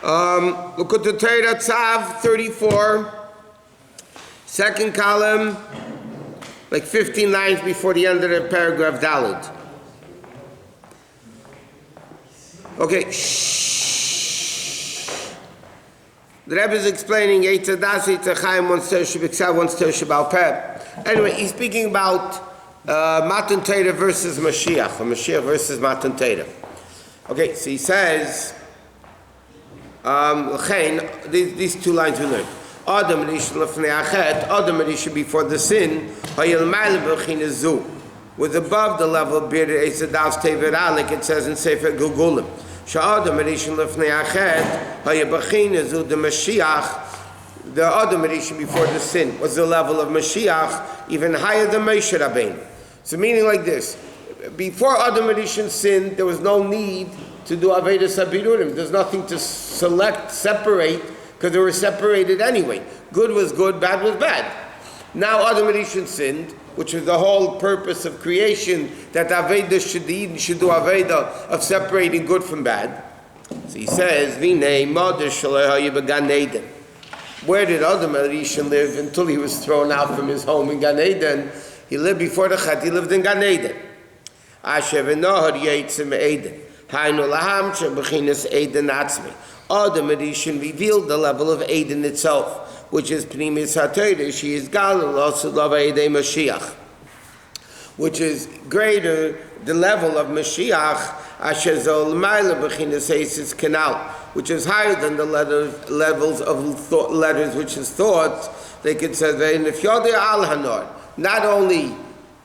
Likkutei Torah Tzav 34, second column, like 15 lines before the end of the paragraph Daled. Okay. The Rabbi is explaining Eitz Adas, Eitz Chaim, one's Torah Shebiksav, one's Torah Shebal Peh. Anyway, he's speaking about Matan Torah versus Mashiach, or Mashiach versus Matan Torah. Okay, so he says, these two lines we learned. Adam Rishon Lefnei Achet, Adam Rishon before the sin, Hayel Ma'ale B'China Zu, was above the level of Bir Eitz Adas Tever Alek, it says in Sefer Gilgulim. Sha'adam Rishon Lefnei Achet, Hayel B'China Zu, the Mashiach, the Adam Rishon before the sin, was the level of Mashiach, even higher than Moshe Rabbeinu. So meaning like this, before Adam Rishon sinned, there was no need to do Avedas HaBirurim. There's nothing to separate, because they were separated anyway. Good was good, bad was bad. Now Adam Rishon sinned, which was the whole purpose of creation, that Aveda should do Aveda of separating good from bad. So he says, Vinei Mother Shaleha Yibagan Eden. Where did Adam Rishon live until he was thrown out from his home in Gan Eden? He lived before the Chet, he lived in Gan Eden. Asher v'nohar yeitzim Eden. Hainu laham shebechinas Eden atzmi. Adam Rishon revealed the level of Eden itself, which is Pnimis HaTorah. She is Galil also love Edei Mashiach, which is greater, the level of Mashiach, Asher zol ma'ale bechinas Eisis Kanal, which is higher than the levels of letters, which is thought. They could say, V'nefyodei al hanor. Not only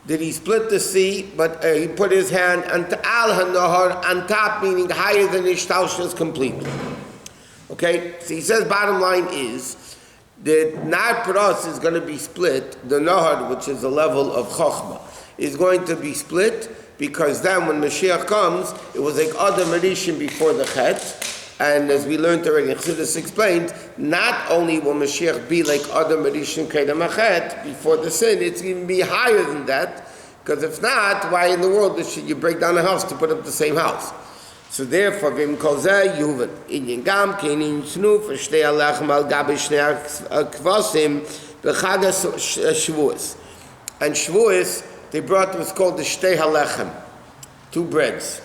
did he split the sea, but he put his hand on al hanor, on top, meaning higher than Ishtalshus completely. Okay, so he says bottom line is that Nar Paros is going to be split, the Nahar, which is the level of Chochmah, is going to be split, because then when Mashiach comes, it was like Adam Rishon before the Chet, and as we learned already, Chassidus explained, not only will Mashiach be like Adam Rishon Kedem HaChet before the sin, it's going to be higher than that, because if not, why in the world should you break down a house to put up the same house? So therefore, v'im kol zeh yuven inyan gam keinin snuf v'shtei alechem al gabi shnei kvasim v'chag Shavuos. And Shavuos, they brought what's called the shtei halechem, two breads.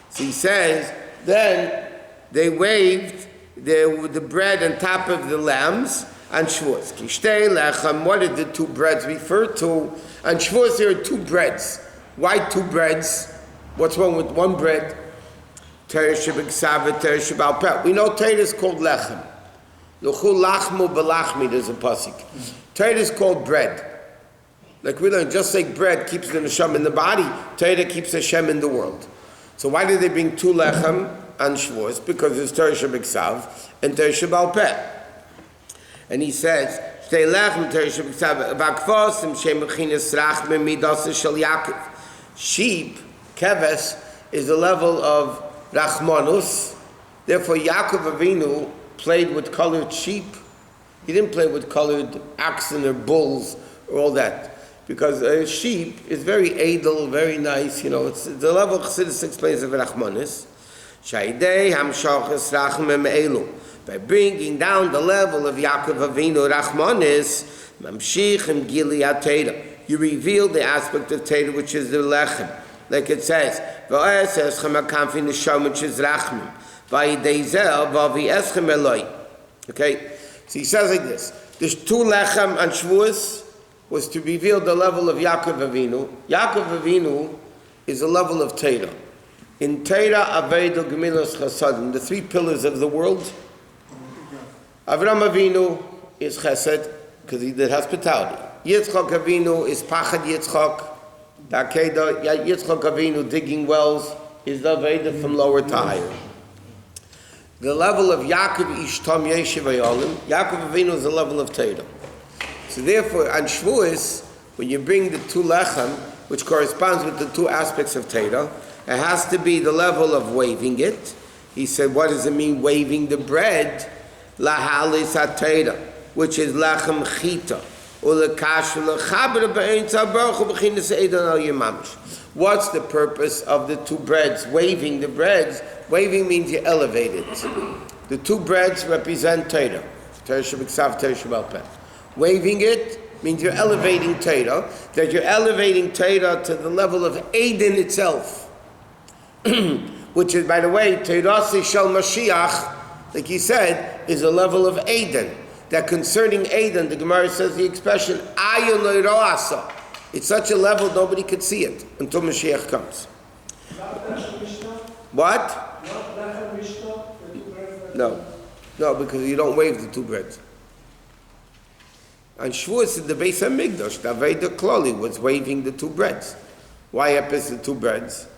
So he says, then they waved the bread on top of the lambs on Shavuos. Ki shtei lechem, what did the two breads refer to? On Shavuos there are two breads. Why two breads? What's wrong with one bread? Torah Shebiksav, Torah Shebal Peh. We know Torah is called lechem. L'chu lachmu b'lachmi, there's a pasuk. Torah is called bread. Like we learned, just like bread keeps the neshama in the body, Torah keeps Hashem in the world. So why did they bring two lechem on Shavuos? Because it's Torah Shebiksav and Torah Shebal Peh. And he says, Shtei lechem Torah Shebiksav v'akvosim shem mechinas rachmim midas shel Yaakov. Sheep, keves, is the level of Rachmanus. Therefore, Yaakov Avinu played with colored sheep. He didn't play with colored oxen or bulls or all that, because a sheep is very edel, very nice. You know, it's the level Chassidus explains of Rachmanus. Shaydei hamshachas rachmem elu, by bringing down the level of Yaakov Avinu Rachmanus, mamshich im gili HaTorah. You reveal the aspect of Torah which is the lechem. Like it says, okay, so he says like this. There's two lechem on Shavuos was to reveal the level of Yaakov Avinu. Yaakov Avinu is the level of Torah. In Torah, Aveda, Gemilos, Chasadim, the three pillars of the world. Avram Avinu is Chesed, because he did hospitality. Yitzchak Avinu is Pachad Yitzchak. The Akedah, Yitzchak Avinu digging wells is the Aveda from lower to higher. The level of Yaakov Ishtam Yeshiv Ayolim, Yaakov Avinu is the level of Torah. So therefore, on Shavuos, when you bring the two lechem, which corresponds with the two aspects of Torah, it has to be the level of waving it. He said, what does it mean, waving the bread? Lahalis HaTorah, which is lechem chita. What's the purpose of the two breads? Waving the breads. Waving means you elevate it. The two breads represent Torah. Torah Shabbat, Torah Shabbat Peh. Waving it means you're elevating Torah, that you're elevating Torah to the level of Eden itself. Which is, by the way, Torah Shel Mashiach, like he said, is a level of Eden. That concerning Eden, the Gemara says the expression, Ayin lo ro'asa. It's such a level nobody could see it until Mashiach comes. What? No, because you don't wave the two breads. On Shavuos in the Beis HaMikdash, the Aveda Kloli was waving the two breads. Why epis the two breads?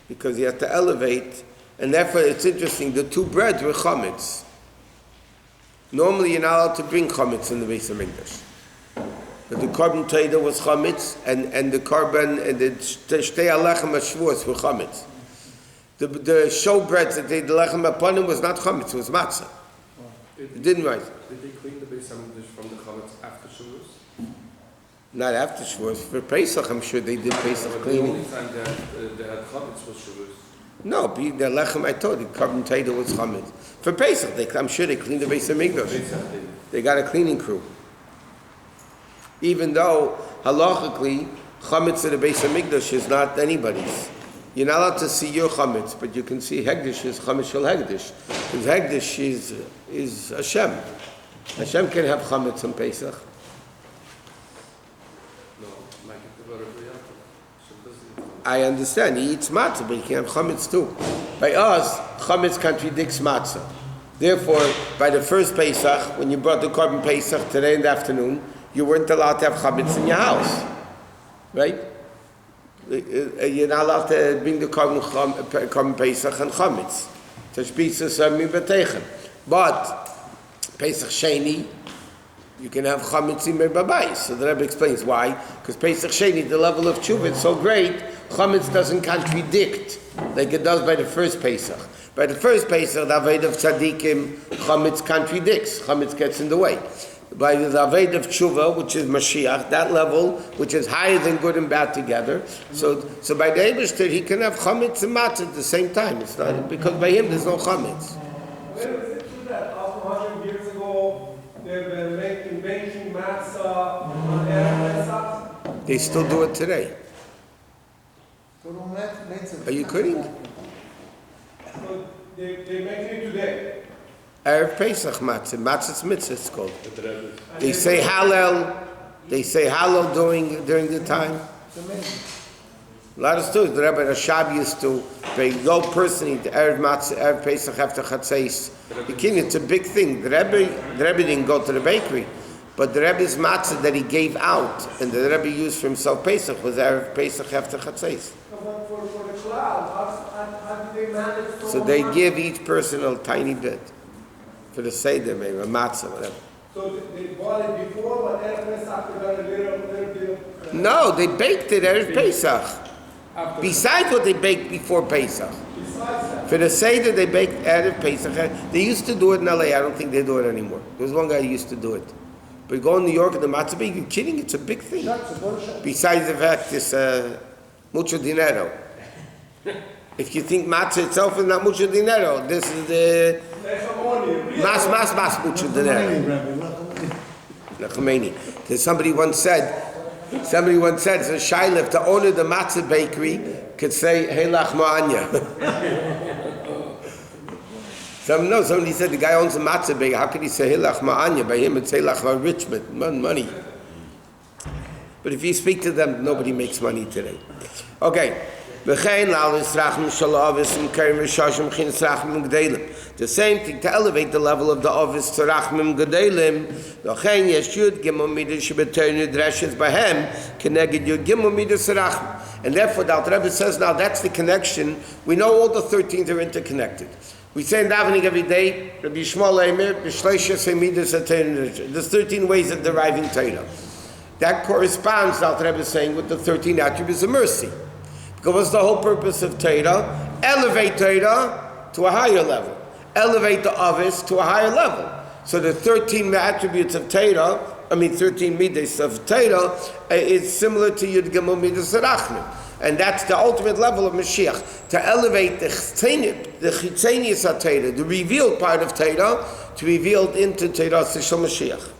Because you have to elevate, and therefore it's interesting, the two breads were chametz. Normally you're not allowed to bring chametz in the Beis HaMikdash. But the korban Torah was chametz, and the korban, and the shtei alechem HaShavuos were chametz. The show breads that they the lechem upon him was not chametz, it was matzah. It didn't rise. Did they clean the Beis HaMikdash from the chametz after Shavuos? Not after Shavuos. For Pesach, I'm sure they did Pesach cleaning. The only time they had chametz was Shavuos. No, the lechem I told you, korban Torah was chametz. For Pesach, I'm sure they cleaned the Beis HaMikdash. They got a cleaning crew. Even though halachically chametz at the Beis HaMikdash is not anybody's. You're not allowed to see your chametz, but you can see hegdish is chametz shel hegdish. Because hegdish is Hashem. Hashem can have chametz on Pesach. I understand, he eats matzah, but he can have chametz too. By us, chametz contradicts matzah. Therefore, by the first Pesach, when you brought the korban Pesach today in the afternoon, you weren't allowed to have chametz in your house. Right? You're not allowed to bring the korban Pesach and chametz. But Pesach Sheni, you can have chametz in Merbabai. So the Rebbe explains why. Because Pesach Sheni, the level of tshuva is so great, chametz doesn't contradict like it does by the first Pesach. By the first Pesach, the Aved of Tzadikim, chametz contradicts. Chametz gets in the way. By the Aved of Tshuva, which is Mashiach, that level, which is higher than good and bad together. So by the Eibishter, he can have chametz and matzah at the same time. It's not because by him there's no chametz. Where is it true that after 100 years ago they were making matzah on Erev Pesach? They still do it today. Are you kidding? So they make it today. Erev Pesach matzah, matzah's mitzvah it's called. They say Hallel during the time. A lot of stories. The Rabbi Rashab used to, they go personally to Erev Matzah, Erev Pesach after Chatzais. It's a big thing. The Rebbe didn't go to the bakery, but the Rebbe's matzah that he gave out and the Rebbe used for himself Pesach was Erev Pesach after Chatzais. But for the cloud, how do they manage So they give each person a tiny bit for the Seder, maybe a matzah, whatever. So they bought it before, but Erev Pesach they got a little bit of... No, they baked it Erev Pesach. Besides what they baked before Pesach. For the Seder, they baked Erev Pesach. They used to do it in LA. I don't think they do it anymore. There was one guy who used to do it. But you go in New York and the matzah bake, you're kidding? It's a big thing. Besides the fact it's mucho dinero. If you think matzah itself is not mucho dinero, this is the mas mucho dinero. Khomeini. Somebody once said, it's a shaila, if the owner of the matzah bakery could say, hey lach ma'anya. Somebody said the guy owns a matzah bakery, how could he say hey lach ma'anya? By him it's hey lach ma'richment, money. But if you speak to them, nobody makes money today. Okay. The same thing to elevate the level of the office to Rachmim Gedalim. And therefore, the Alter Rebbe says now that's the connection. We know all the 13 are interconnected. We say in davening every day, Rabbi Yishmael Eimer, there's 13 ways of deriving Torah. That corresponds, the Alter Rebbe is saying, with the 13 attributes of mercy. Because what's the whole purpose of Torah? Elevate Torah to a higher level. Elevate the office to a higher level. So the 13 attributes of Torah, 13 midas of Torah, is similar to Yud Gimel midas Rachmim. And that's the ultimate level of Mashiach, to elevate the chitzenius HaTorah, the revealed part of Torah, to be revealed into Torah Shel Mashiach.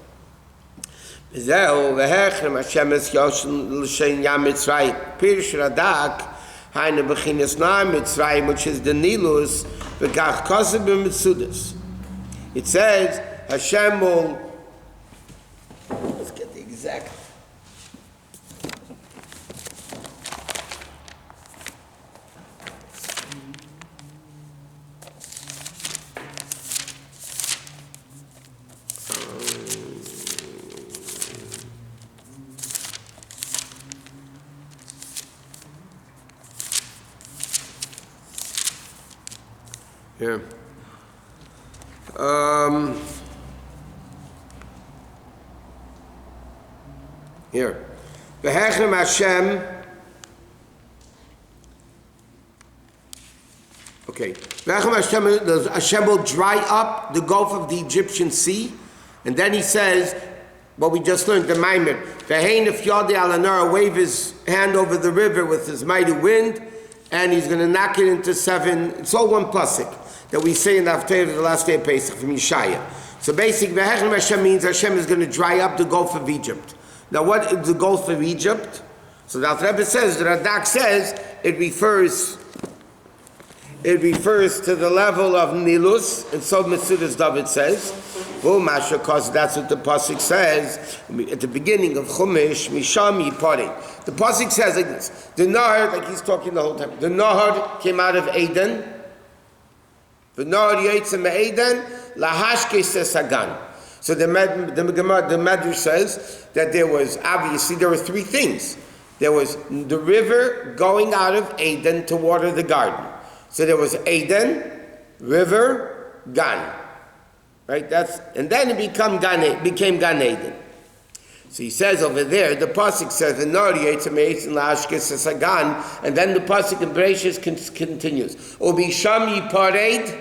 Zeu v'hechem Hashem es yoshen l'shein yam Mitzrayim. Pirush Radak, hainu b'chinas nar Mitzrayim, which is the Nilus, v'kach kosev b'mitzudas. It says, Hashem will, let's get the exact. Here. Here. V'hechem Hashem. Okay. V'hechem Hashem will dry up the Gulf of the Egyptian Sea. And then he says, what we just learned, the Maimer. V'hein if Yodei Alanara wave his hand over the river with his mighty wind, and he's going to knock it into 7. It's all one pasuk that we say in the Haftarah of the last day of Pesach from Yeshaya. So basically, V'hechem Hashem means Hashem is going to dry up the Gulf of Egypt. Now, what is the Gulf of Egypt? So the Rebbe says, the Radak says, it refers to the level of Nilus, and so Metzudas David says, because that's what the pasuk says at the beginning of Chumash, Misham Yipari. The pasuk says like this: the Nahar, like he's talking the whole time. The Nahar came out of Eden. The Nahar Yitzim Eden Lahashke Sesagan. So the Medrash says that there were 3 things. There was the river going out of Eden to water the garden. So there was Eden, river, Gan. Right? And then it became Gan Eden. So he says over there, the pasuk says, and then the pasuk in Bereshis continues. Ubisham Yipared.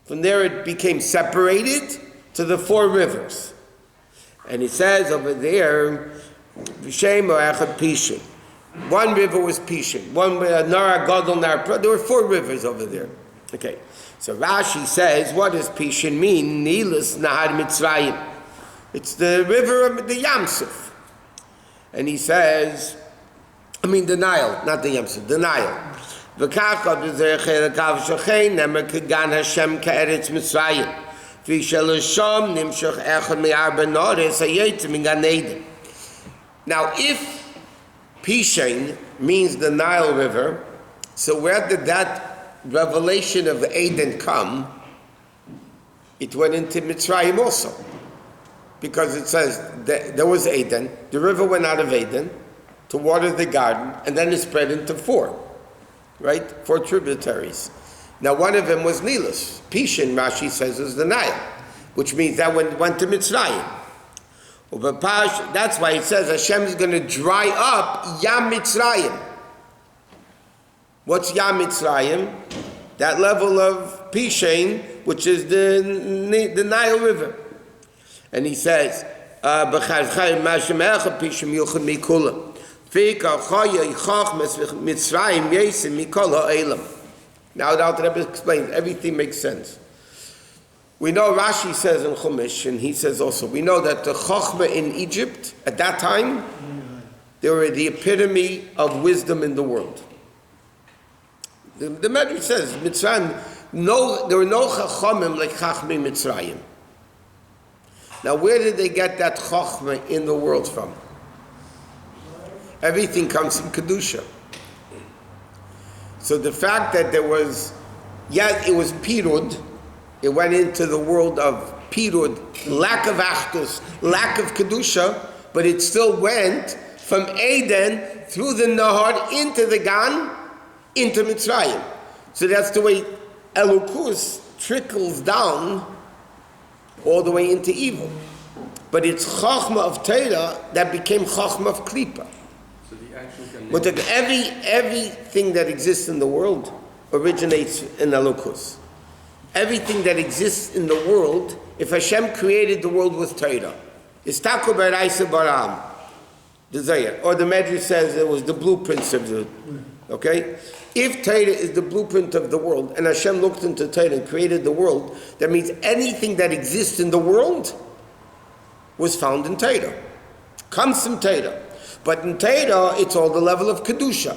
From there it became separated to the 4 rivers. And it says over there, Pishin. One river was Pishin. One Nara Gadol Nara. There were 4 rivers over there. Okay. So Rashi says, what does Pishin mean? Nilus Nahar Mitzrayim. It's the river of the Yamsuf. And he says, the Nile, not the Yamsuf, the Nile. V'kachad v'zerech elakav shochein nemer kegan Hashem ke'eretz Mitzrayim. V'shelashom nimshach echad me'arba noris hayetzim in Gan Eden. Now, if Pishin means the Nile River, so where did that revelation of Eden come? It went into Mitzrayim also. Because it says that there was Eden, the river went out of Eden to water the garden, and then it spread into 4. Right? 4 tributaries. Now one of them was Nilus. Pishin, Rashi says, is the Nile, which means that went to Mitzrayim. That's why it says Hashem is going to dry up Yam Mitzrayim. What's Yam Mitzrayim? That level of Pishin, which is the Nile River. And he says, now the Alter Rebbe explains, everything makes sense. We know Rashi says in Chumash, and he says also, we know that the Chochmah in Egypt, at that time, they were the epitome of wisdom in the world. The Medrash says, Mitzrayim, there were no Chachamim like Chachmei Mitzrayim. Now where did they get that Chochmah in the world from? Everything comes from Kedusha. So the fact that it was Pirud, it went into the world of Pirud, lack of Achdus, lack of Kedusha, but it still went from Eden through the Nahar into the Gan, into Mitzrayim. So that's the way Elokus trickles down all the way into evil. But it's Chachma of Torah that became Chachma of Klippa. So the actual but everything that exists in the world originates in Elokus. Everything that exists in the world, if Hashem created the world with Torah, is Taku Baraisa Baram. The Zayar. Or the Medrash says it was the blueprints of the, okay? If Torah is the blueprint of the world, and Hashem looked into Torah and created the world, that means anything that exists in the world was found in Torah. Comes from Torah. But in Torah, it's all the level of Kedusha.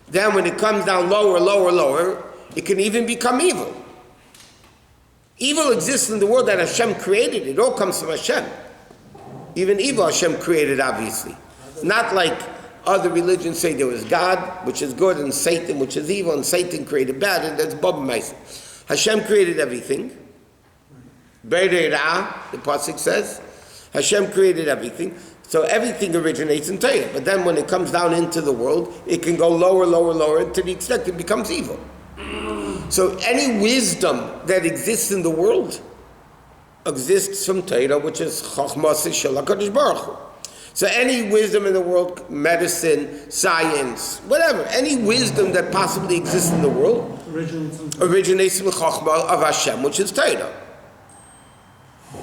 Then when it comes down lower, lower, lower, it can even become evil. Evil exists in the world that Hashem created. It all comes from Hashem. Even evil Hashem created, obviously. Not like other religions say there was God, which is good, and Satan, which is evil, and Satan created bad, and that's Baba Meisa. Hashem created everything. Beirei Ra, the Pasuk says. Hashem created everything. So everything originates in Torah. But then when it comes down into the world, it can go lower, lower, lower, to the extent it becomes evil. So any wisdom that exists in the world exists from Torah, which is Chochmas Shel HaKadosh Baruch Hu. So any wisdom in the world, medicine, science, whatever, any wisdom that possibly exists in the world originates from Chochmah of Hashem, which is Torah.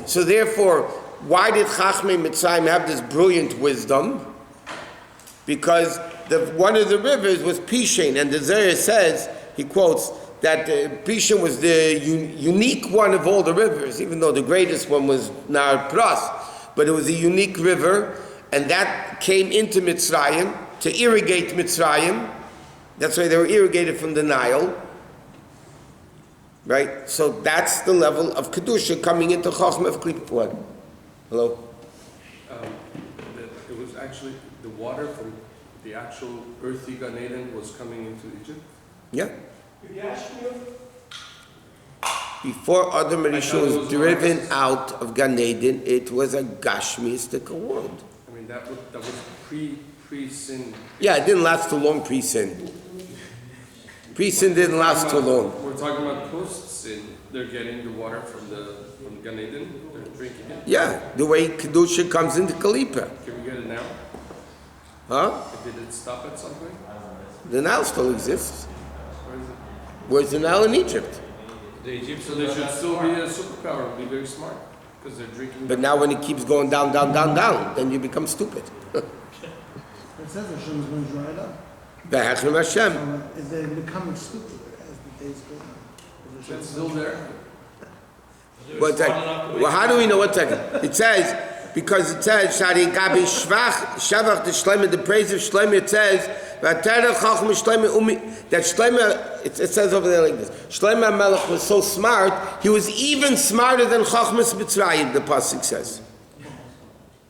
So therefore, why did Chachmei Mitzrayim have this brilliant wisdom? Because one of the rivers was Pishin, and the Zohar says, he quotes, that Pishin was the unique one of all the rivers, even though the greatest one was Nahar Pras, but it was a unique river, and that came into Mitzrayim to irrigate Mitzrayim. That's why they were irrigated from the Nile. Right? So that's the level of Kedusha coming into Chachma of Klippa. What? Hello? It was actually the water from the actual earthy Gan Eden was coming into Egypt? Yeah. Before Adam Rishon was driven out of Gan Eden, it was a Gashmistic world. I mean, that was pre-sin. Yeah, it didn't last too long pre-sin. Pre-sin didn't last too long. We're talking about post-sin. They're getting the water from Gan Eden. They're drinking it. Yeah, the way Kedusha comes into Kalipa. Can we get it now? Huh? Did it stop at some point? The Nile still exists. Where is it? Where's the Nile in Egypt? So they should still be a superpower, be very smart, because they're drinking. But now when it keeps going down, down, down, down, then you become stupid. It says Hashem is going to dry it up. V'hachrim Hashem. So is they becoming stupid as the days go on? It's still there. Well, how do we know? 1 second. It says, because it says, Shari Gabi Shvach, Shavach the Shlomo, the praise of Shlomo, it says, V'atera Chachma Shlomo, that Shlomo, it says over there like this, Shlomo Melech was so smart, he was even smarter than Chachmas Mitzrayim, the Pasuk says.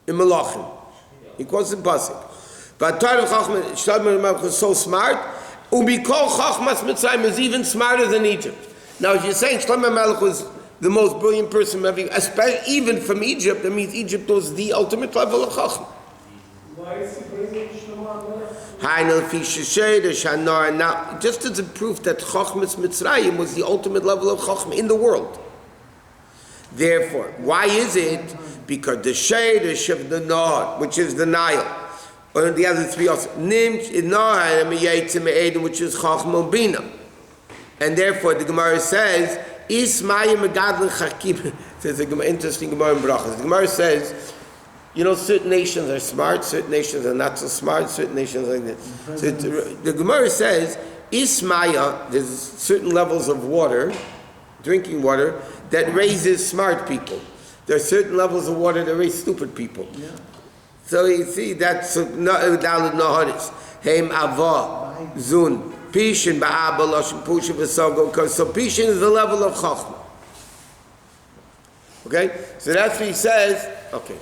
In Malachim. He quotes the Pasuk. V'atera Chachma, Shlomo Melech was so smart, Ubikol Chachmas Mitzrayim is even smarter than Egypt. Now, if you're saying Shlomo Melech was the most brilliant person ever, especially even from Egypt, that means Egypt was the ultimate level of Chachma. Why is he praising Shlomo? Now, just as a proof that Chachmas Mitzrayim was the ultimate level of Chachma in the world. Therefore, why is it? Because the Shadish of the Nahar, which is the Nile, or the other three also, Nimch, Nahar, which is Chachma Bina. And therefore, the Gemara says, Ismayim Megadlin Chakim. There's an interesting Gemara in Brachas. The Gemara says, you know, certain nations are smart, certain nations are not so smart, certain nations are like this. So the Gemara says, Ismaya, there's certain levels of water, drinking water, that raises smart people. There are certain levels of water that raise stupid people. Yeah. So you see, that's Dalad Naharis. Heim Ava, Zun. Pishin ba'aba lashon pusha v'sogo, because so Pishin is the level of Chachma. Okay, so that's what he says. Okay.